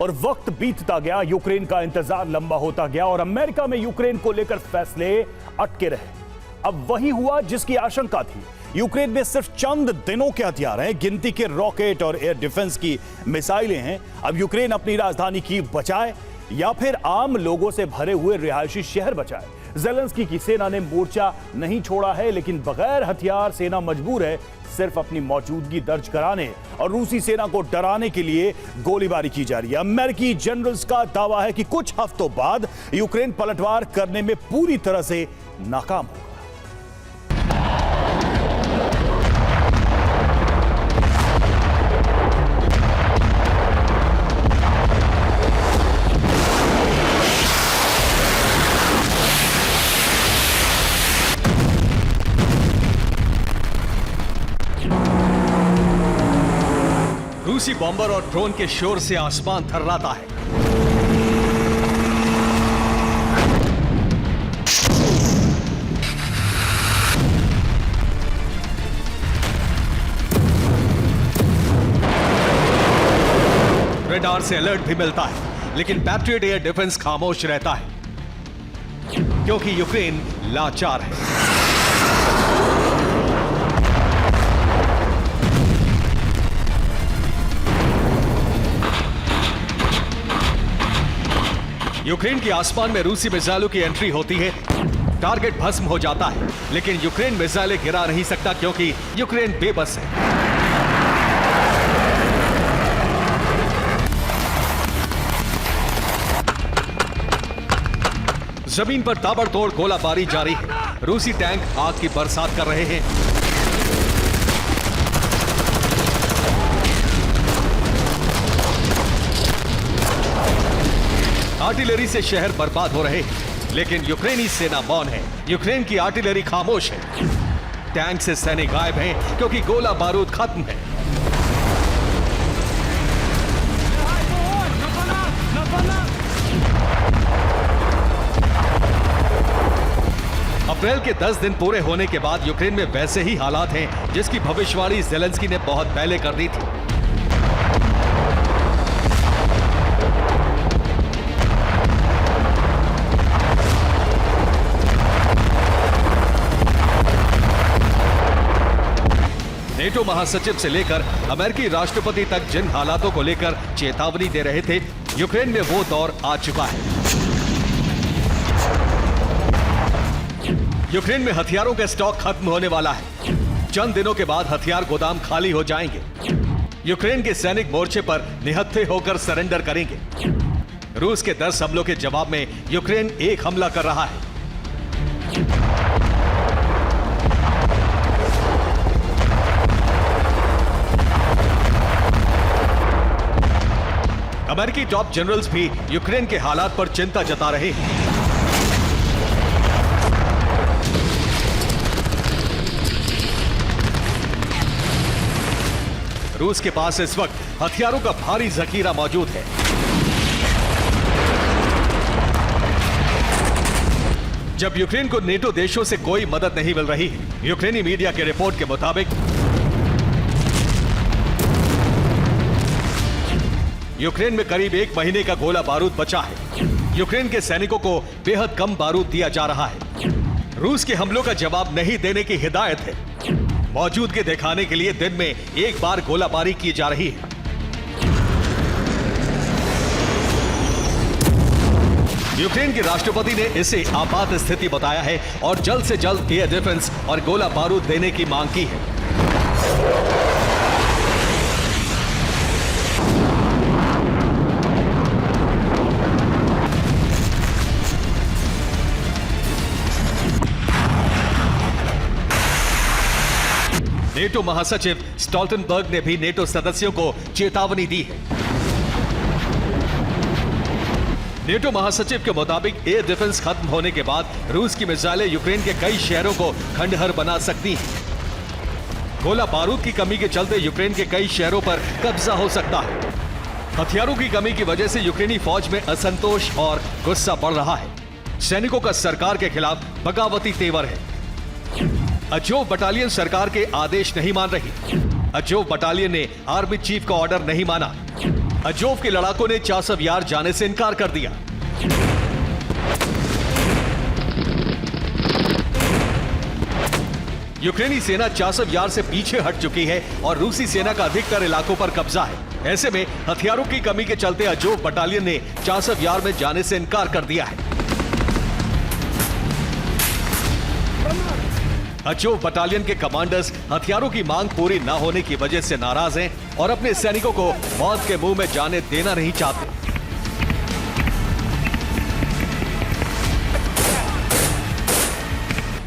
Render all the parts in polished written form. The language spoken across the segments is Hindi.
और वक्त बीतता गया, यूक्रेन का इंतजार लंबा होता गया और अमेरिका में यूक्रेन को लेकर फैसले अटके रहे। अब वही हुआ जिसकी आशंका थी। यूक्रेन में सिर्फ चंद दिनों के हथियार हैं, गिनती के रॉकेट और एयर डिफेंस की मिसाइलें हैं। अब यूक्रेन अपनी राजधानी कीव बचाए या फिर आम लोगों से भरे हुए रिहायशी शहर बचाए। ज़ेलेंस्की की सेना ने मोर्चा नहीं छोड़ा है, लेकिन बगैर हथियार सेना मजबूर है सिर्फ अपनी मौजूदगी दर्ज कराने और रूसी सेना को डराने के लिए गोलीबारी की जा रही है। अमेरिकी जनरल्स का दावा है कि कुछ हफ्तों बाद यूक्रेन पलटवार करने में पूरी तरह से नाकाम होगा। रूसी बॉम्बर और ड्रोन के शोर से आसमान थर्राता है। रडार से अलर्ट भी मिलता है, लेकिन पैट्रियट एयर डिफेंस खामोश रहता है क्योंकि यूक्रेन लाचार है। यूक्रेन के आसमान में रूसी मिसाइलों की एंट्री होती है, टारगेट भस्म हो जाता है, लेकिन यूक्रेन मिसाइलें गिरा नहीं सकता क्योंकि यूक्रेन बेबस है। जमीन पर ताबड़तोड़ गोलाबारी जारी है। रूसी टैंक आग की बरसात कर रहे हैं। आर्टिलरी से शहर बर्बाद हो रहे हैं, लेकिन यूक्रेनी सेना मौन है। यूक्रेन की आर्टिलरी खामोश है। टैंक से सैनिक गायब हैं क्योंकि गोला बारूद खत्म है। अप्रैल के 10 दिन पूरे होने के बाद यूक्रेन में वैसे ही हालात हैं जिसकी भविष्यवाणी ज़ेलेंस्की ने बहुत पहले कर दी थी। नेटो महासचिव से लेकर अमेरिकी राष्ट्रपति तक जिन हालातों को लेकर चेतावनी दे रहे थे, यूक्रेन में वो दौर आ चुका है। यूक्रेन में हथियारों का स्टॉक खत्म होने वाला है। चंद दिनों के बाद हथियार गोदाम खाली हो जाएंगे। यूक्रेन के सैनिक मोर्चे पर निहत्थे होकर सरेंडर करेंगे। रूस के 10 हमलों के जवाब में यूक्रेन एक हमला कर रहा है। अमेरिकी टॉप जनरल्स भी यूक्रेन के हालात पर चिंता जता रहे हैं। रूस के पास इस वक्त हथियारों का भारी जखीरा मौजूद है। जब यूक्रेन को नेटो देशों से कोई मदद नहीं मिल रही है, यूक्रेनी मीडिया के रिपोर्ट के मुताबिक यूक्रेन में करीब 1 महीने का गोला बारूद बचा है। यूक्रेन के सैनिकों को बेहद कम बारूद दिया जा रहा है। रूस के हमलों का जवाब नहीं देने की हिदायत है। मौजूदगी दिखाने के लिए दिन में एक बार गोलाबारी की जा रही है। यूक्रेन के राष्ट्रपति ने इसे आपात स्थिति बताया है और जल्द से जल्द एयर डिफेंस और गोला बारूद देने की मांग की है। नेटो महासचिव स्टोल्टनबर्ग ने भी नेटो सदस्यों को चेतावनी दी है। नेटो महासचिव के मुताबिक एयर डिफेंस खत्म होने के बाद रूस की मिसाइलें यूक्रेन के कई शहरों को खंडहर बना सकती हैं। गोला बारूद की कमी के चलते यूक्रेन के कई शहरों पर कब्जा हो सकता है। हथियारों की कमी की वजह से यूक्रेनी फौज में असंतोष और गुस्सा बढ़ रहा है। सैनिकों का सरकार के खिलाफ बगावती तेवर है। अजोव बटालियन सरकार के आदेश नहीं मान रही। अजोव बटालियन ने आर्मी चीफ का ऑर्डर नहीं माना। अजोव के लड़ाकों ने चासव यार जाने से इनकार कर दिया। यूक्रेनी सेना चासव यार से पीछे हट चुकी है और रूसी सेना का अधिकतर इलाकों पर कब्जा है। ऐसे में हथियारों की कमी के चलते अजोव बटालियन ने चासव यार में जाने से इनकार कर दिया है। अजोव बटालियन के कमांडर्स हथियारों की मांग पूरी न होने की वजह से नाराज हैं और अपने सैनिकों को मौत के मुंह में जाने देना नहीं चाहते।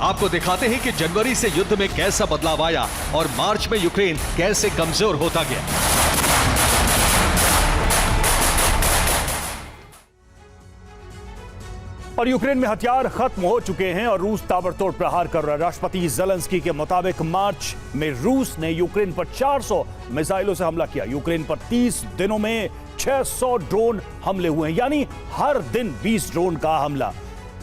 आपको दिखाते हैं कि जनवरी से युद्ध में कैसा बदलाव आया और मार्च में यूक्रेन कैसे कमजोर होता गया। और यूक्रेन में हथियार खत्म हो चुके हैं और रूस ताबड़तोड़ प्रहार कर रहा है। राष्ट्रपति ज़ेलेंस्की के मुताबिक मार्च में रूस ने यूक्रेन पर 400 मिसाइलों से हमला किया। यूक्रेन पर 30 दिनों में 600 ड्रोन हमले हुए हैं, यानी हर दिन 20 ड्रोन का हमला।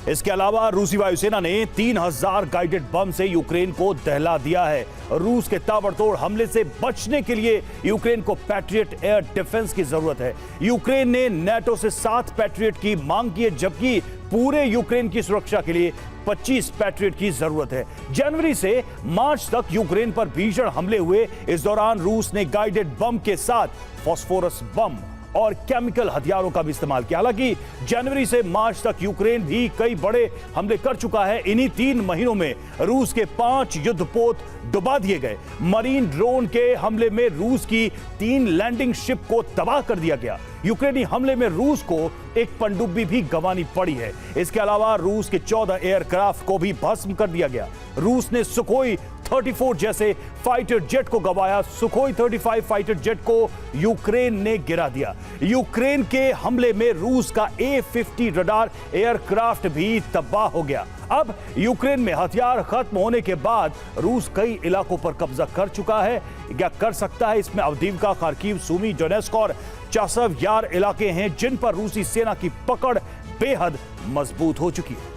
इसके अलावा रूसी वायुसेना ने 3000 गाइडेड बम से यूक्रेन को दहला दिया है। रूस के ताबड़तोड़ हमले से बचने के लिए यूक्रेन को पैट्रियट एयर डिफेंस की जरूरत है। यूक्रेन ने नाटो से 7 पैट्रियट की मांग की है, जबकि पूरे यूक्रेन की सुरक्षा के लिए 25 पैट्रियट की जरूरत है। जनवरी से मार्च तक यूक्रेन पर भीषण हमले हुए। इस दौरान रूस ने गाइडेड बम के साथ फास्फोरस बम और केमिकल हथियारों का भी इस्तेमाल किया। हालांकि जनवरी से मार्च तक यूक्रेन भी कई बड़े हमले कर चुका है। इन्हीं 3 महीनों में रूस के 5 युद्धपोत डुबा दिए गए। मरीन ड्रोन के हमले में रूस की 3 लैंडिंग शिप को तबाह कर दिया गया। यूक्रेनी हमले में रूस को एक पनडुब्बी भी गंवानी पड़ी है। इसके अलावा रूस के 14 एयरक्राफ्ट को भी भस्म कर दिया गया। रूस ने सुखोई 34 जैसे फाइटर जेट को गंवाया। सुखोई 35 फाइटर जेट को यूक्रेन ने गिरा दिया। यूक्रेन के हमले में रूस का A-50 रडार एयरक्राफ्ट भी तबाह हो गया। अब यूक्रेन में हथियार खत्म होने के बाद रूस कई इलाकों पर कब्जा कर चुका है, क्या कर सकता है। इसमें अवदीवका, खार्किव, सूमी, डोनेस्क और चासव यार इलाके हैं जिन पर रूसी सेना की पकड़ बेहद मजबूत हो चुकी है।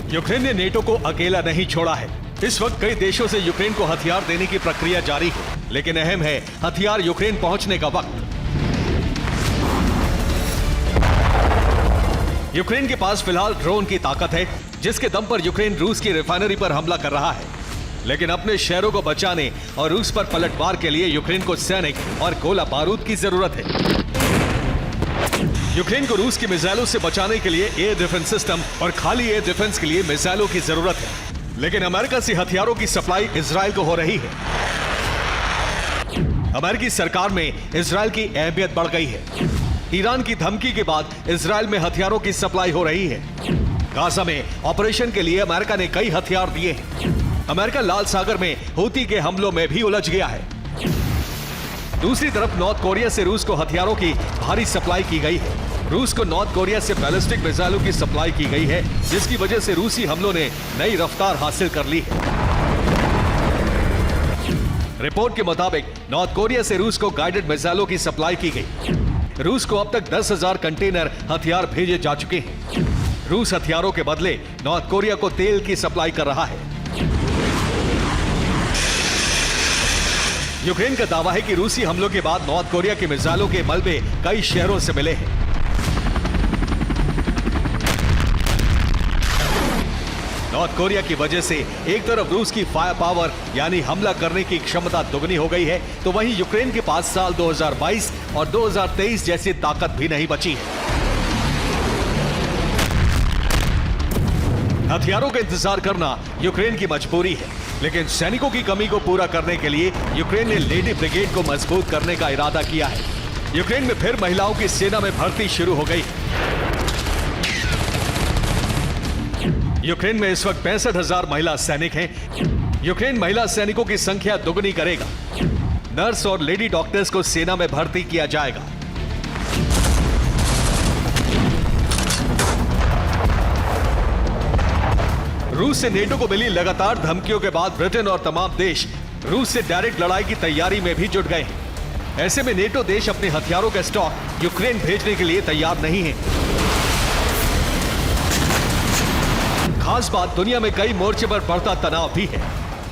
यूक्रेन ने नेटो को अकेला नहीं छोड़ा है। इस वक्त कई देशों से यूक्रेन को हथियार देने की प्रक्रिया जारी है, लेकिन अहम है हथियार यूक्रेन पहुंचने का वक्त। यूक्रेन के पास फिलहाल ड्रोन की ताकत है, जिसके दम पर यूक्रेन रूस की रिफाइनरी पर हमला कर रहा है। लेकिन अपने शहरों को बचाने और रूस पर पलटवार के लिए यूक्रेन को सैनिक और गोला बारूद की जरूरत है। यूक्रेन को रूस की मिसाइलों से बचाने के लिए एयर डिफेंस सिस्टम और खाली एयर डिफेंस के लिए मिसाइलों की जरूरत है। लेकिन अमेरिका से हथियारों की सप्लाई इजराइल को हो रही है। अमेरिकी सरकार में इजराइल की अहमियत बढ़ गई है। ईरान की धमकी के बाद इजराइल में हथियारों की सप्लाई हो रही है। गाजा में ऑपरेशन के लिए अमेरिका ने कई हथियार दिए हैं। अमेरिका लाल सागर में हूती के हमलों में भी उलझ गया है। दूसरी तरफ नॉर्थ कोरिया से रूस को हथियारों की भारी सप्लाई की गई है। रूस को नॉर्थ कोरिया से बैलिस्टिक मिसाइलों की सप्लाई की गई है, जिसकी वजह से रूसी हमलों ने नई रफ्तार हासिल कर ली है। रिपोर्ट के मुताबिक नॉर्थ कोरिया से रूस को गाइडेड मिसाइलों की सप्लाई की गई। रूस को अब तक 10,000 कंटेनर हथियार भेजे जा चुके हैं। रूस हथियारों के बदले नॉर्थ कोरिया को तेल की सप्लाई कर रहा है। यूक्रेन का दावा है कि रूसी हमलों के बाद नॉर्थ कोरिया की मिसाइलों के मलबे कई शहरों से मिले हैं। नॉर्थ कोरिया की वजह से एक तरफ रूस की फायर पावर यानी हमला करने की क्षमता दुगनी हो गई है, तो वहीं यूक्रेन के पास साल 2022 और 2023 जैसी ताकत भी नहीं बची है। हथियारों का इंतजार करना यूक्रेन की मजबूरी है, लेकिन सैनिकों की कमी को पूरा करने के लिए यूक्रेन ने लेडी ब्रिगेड को मजबूत करने का इरादा किया है। यूक्रेन में फिर महिलाओं की सेना में भर्ती शुरू हो गई। यूक्रेन में इस वक्त 65,000 महिला सैनिक हैं। यूक्रेन महिला सैनिकों की संख्या दोगुनी करेगा। नर्स और लेडी डॉक्टर्स को सेना में भर्ती किया जाएगा। रूस से नेटो को मिली लगातार धमकियों के बाद ब्रिटेन और तमाम देश रूस से डायरेक्ट लड़ाई की तैयारी में भी जुट गए हैं। ऐसे में नेटो देश अपने हथियारों का स्टॉक यूक्रेन भेजने के लिए तैयार नहीं है। खास बात, दुनिया में कई मोर्चे पर बढ़ता तनाव भी है।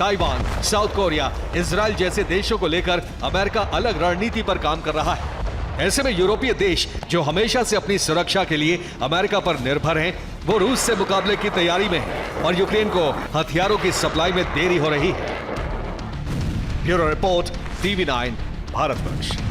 ताइवान, साउथ कोरिया, इजराइल जैसे देशों को लेकर अमेरिका अलग रणनीति पर काम कर रहा है। ऐसे में यूरोपीय देश जो हमेशा से अपनी सुरक्षा के लिए अमेरिका पर निर्भर हैं, वो रूस से मुकाबले की तैयारी में है और यूक्रेन को हथियारों की सप्लाई में देरी हो रही है। Bureau report, TV9, Bharatvarsh.